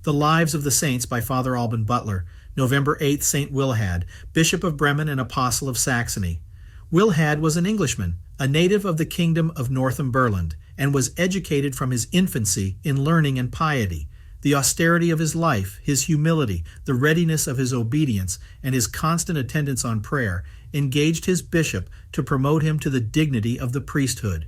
The Lives of the Saints by Father Alban Butler. November 8th, St. Willehad, Bishop of Bremen and Apostle of Saxony. Willehad was an Englishman, a native of the kingdom of Northumberland, and was educated from his infancy in learning and piety. The austerity of his life, his humility, the readiness of his obedience, and his constant attendance on prayer engaged his bishop to promote him to the dignity of the priesthood.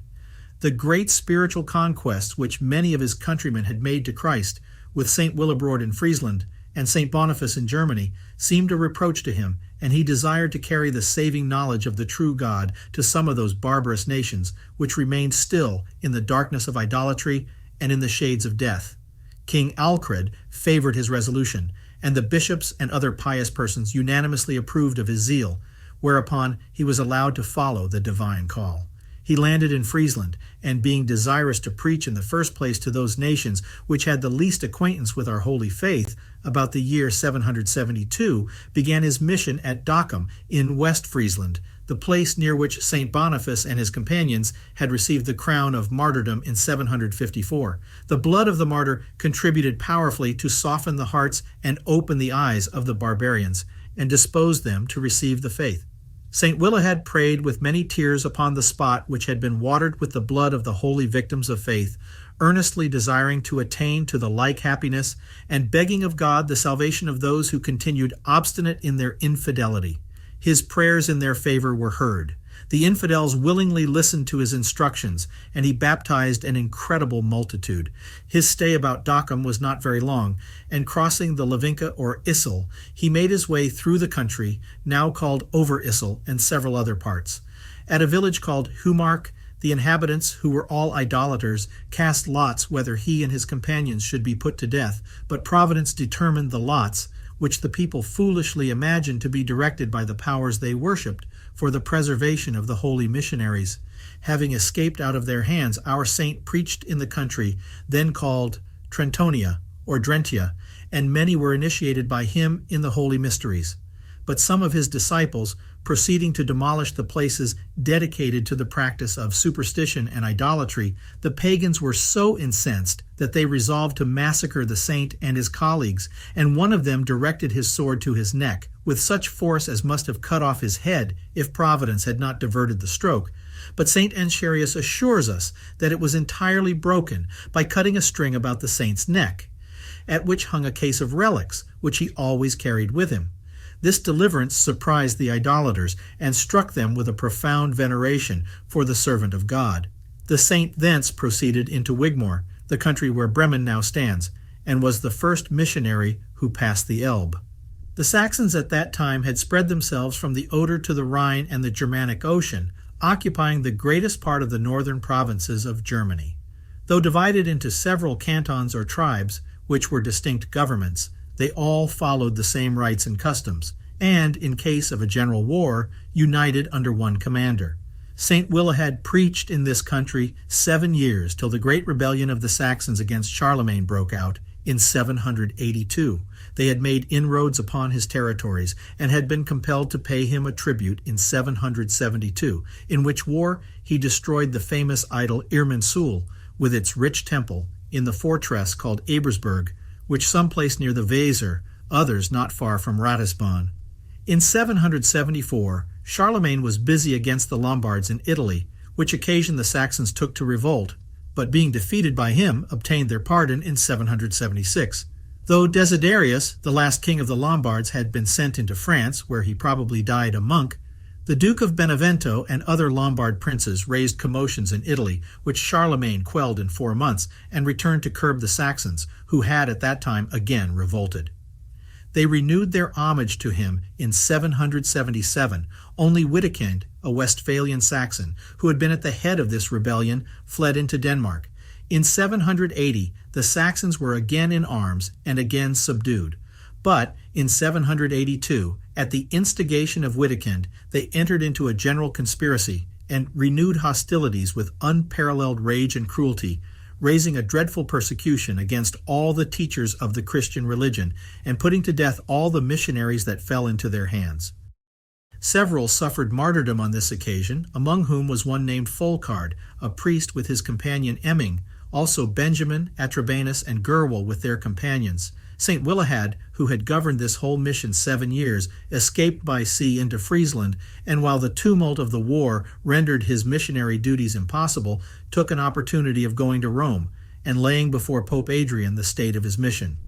The great spiritual conquests which many of his countrymen had made to Christ, with St. Willibrord in Friesland and St. Boniface in Germany, seemed a reproach to him, and he desired to carry the saving knowledge of the true God to some of those barbarous nations which remained still in the darkness of idolatry and in the shades of death. King Alfred favored his resolution, and the bishops and other pious persons unanimously approved of his zeal, whereupon he was allowed to follow the divine call. He landed in Friesland, and being desirous to preach in the first place to those nations which had the least acquaintance with our holy faith, about the year 772, began his mission at Dockum in West Friesland, the place near which St. Boniface and his companions had received the crown of martyrdom in 754. The blood of the martyr contributed powerfully to soften the hearts and open the eyes of the barbarians, and dispose them to receive the faith. St. Willehad prayed with many tears upon the spot which had been watered with the blood of the holy victims of faith, earnestly desiring to attain to the like happiness, and begging of God the salvation of those who continued obstinate in their infidelity. His prayers in their favor were heard. The infidels willingly listened to his instructions, and he baptized an incredible multitude. His stay about Dockum was not very long, and crossing the Levinka or Issel, he made his way through the country, now called Over Issel, and several other parts. At a village called Humark, the inhabitants, who were all idolaters, cast lots whether he and his companions should be put to death, but Providence determined the lots, which the people foolishly imagined to be directed by the powers they worshipped, for the preservation of the holy missionaries. Having escaped out of their hands, our saint preached in the country, then called Trentonia or Drentia, and many were initiated by him in the holy mysteries. But some of his disciples, proceeding to demolish the places dedicated to the practice of superstition and idolatry, the pagans were so incensed that they resolved to massacre the saint and his colleagues, and one of them directed his sword to his neck, with such force as must have cut off his head if Providence had not diverted the stroke. But St. Enchirius assures us that it was entirely broken by cutting a string about the saint's neck, at which hung a case of relics, which he always carried with him. This deliverance surprised the idolaters and struck them with a profound veneration for the servant of God. The saint thence proceeded into Wigmore, the country where Bremen now stands, and was the first missionary who passed the Elbe. The Saxons at that time had spread themselves from the Oder to the Rhine and the Germanic Ocean, occupying the greatest part of the northern provinces of Germany. Though divided into several cantons or tribes, which were distinct governments, they all followed the same rites and customs, and, in case of a general war, united under one commander. St. Willehad preached in this country 7 years till the great rebellion of the Saxons against Charlemagne broke out in 782. They had made inroads upon his territories and had been compelled to pay him a tribute in 772, in which war he destroyed the famous idol Irminsul with its rich temple in the fortress called Ebersberg, which some place near the Weser, others not far from Ratisbon. In 774, Charlemagne was busy against the Lombards in Italy, which occasion the Saxons took to revolt, but being defeated by him, obtained their pardon in 776. Though Desiderius, the last king of the Lombards, had been sent into France, where he probably died a monk, the Duke of Benevento and other Lombard princes raised commotions in Italy, which Charlemagne quelled in 4 months, and returned to curb the Saxons, who had at that time again revolted. They renewed their homage to him in 777. Only Wittekind, a Westphalian Saxon, who had been at the head of this rebellion, fled into Denmark. In 780, the Saxons were again in arms and again subdued. But in 782, at the instigation of Wittekind, they entered into a general conspiracy and renewed hostilities with unparalleled rage and cruelty, raising a dreadful persecution against all the teachers of the Christian religion and putting to death all the missionaries that fell into their hands. Several suffered martyrdom on this occasion, among whom was one named Folkard, a priest with his companion Emming, also Benjamin, Atrabanus, and Gerwel with their companions. St. Willehad, who had governed this whole mission 7 years, escaped by sea into Friesland, and while the tumult of the war rendered his missionary duties impossible, took an opportunity of going to Rome and laying before Pope Adrian the state of his mission.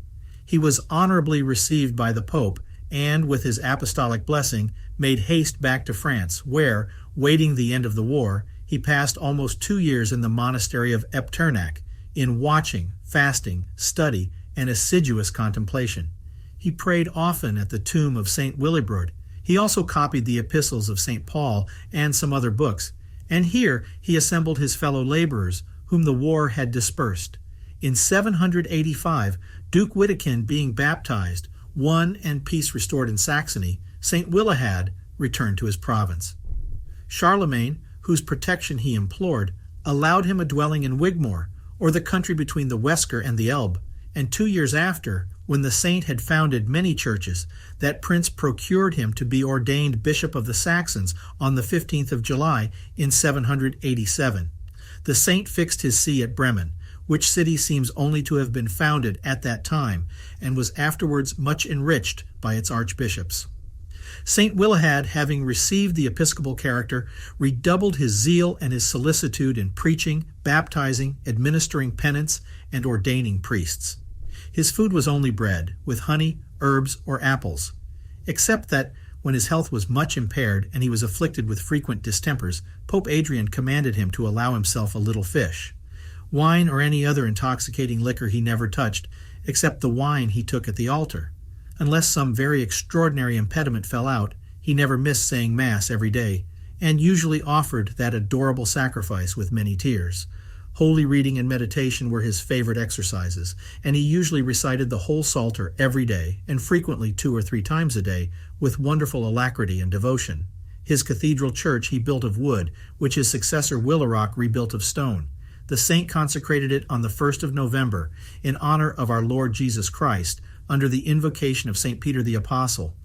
He was honorably received by the Pope, and, with his apostolic blessing, made haste back to France, where, waiting the end of the war, he passed almost 2 years in the monastery of Epternach, in watching, fasting, study, and assiduous contemplation. He prayed often at the tomb of St. Willibrord. He also copied the epistles of St. Paul and some other books, and here he assembled his fellow laborers, whom the war had dispersed. In 785, Duke Wittekind being baptized, won and peace restored in Saxony, St. Willehad returned to his province. Charlemagne, whose protection he implored, allowed him a dwelling in Wigmore, or the country between the Wesker and the Elbe, and 2 years after, when the saint had founded many churches, that prince procured him to be ordained Bishop of the Saxons on the 15th of July in 787. The saint fixed his see at Bremen, which city seems only to have been founded at that time, and was afterwards much enriched by its archbishops. St. Willehad, having received the episcopal character, redoubled his zeal and his solicitude in preaching, baptizing, administering penance, and ordaining priests. His food was only bread, with honey, herbs, or apples, except that, when his health was much impaired and he was afflicted with frequent distempers, Pope Adrian commanded him to allow himself a little fish. Wine or any other intoxicating liquor he never touched, except the wine he took at the altar. Unless some very extraordinary impediment fell out, he never missed saying Mass every day, and usually offered that adorable sacrifice with many tears. Holy reading and meditation were his favorite exercises, and he usually recited the whole Psalter every day, and frequently 2 or 3 times a day, with wonderful alacrity and devotion. His cathedral church he built of wood, which his successor Willehad rebuilt of stone. The saint consecrated it on the 1st of November, in honor of our Lord Jesus Christ, under the invocation of St. Peter the Apostle.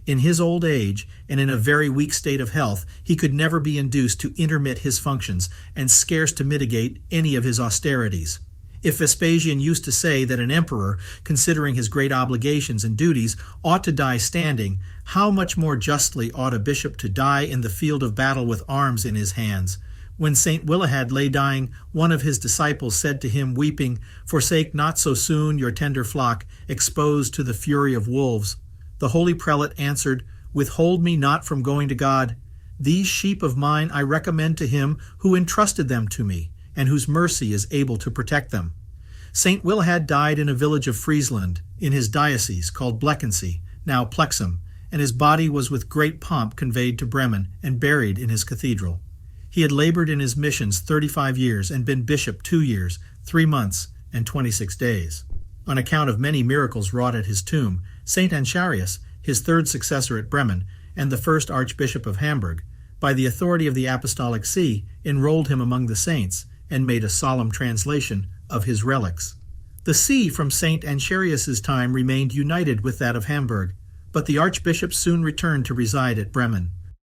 In his old age, and in a very weak state of health, he could never be induced to intermit his functions, and scarce to mitigate any of his austerities. If Vespasian used to say that an emperor, considering his great obligations and duties, ought to die standing, how much more justly ought a bishop to die in the field of battle with arms in his hands? When St. Willehad lay dying, one of his disciples said to him, weeping, "Forsake not so soon your tender flock, exposed to the fury of wolves." The holy prelate answered, "Withhold me not from going to God. These sheep of mine I recommend to him who entrusted them to me, and whose mercy is able to protect them." St. Willehad died in a village of Friesland, in his diocese, called Bleckensee, now Plexum, and his body was with great pomp conveyed to Bremen and buried in his cathedral. He had labored in his missions 35 years and been bishop 2 years, 3 months, and 26 days. On account of many miracles wrought at his tomb, St. Ancharius, his 3rd successor at Bremen, and the 1st Archbishop of Hamburg, by the authority of the Apostolic See, enrolled him among the saints, and made a solemn translation of his relics. The see from St. Ancharius's time remained united with that of Hamburg, but the archbishop soon returned to reside at Bremen.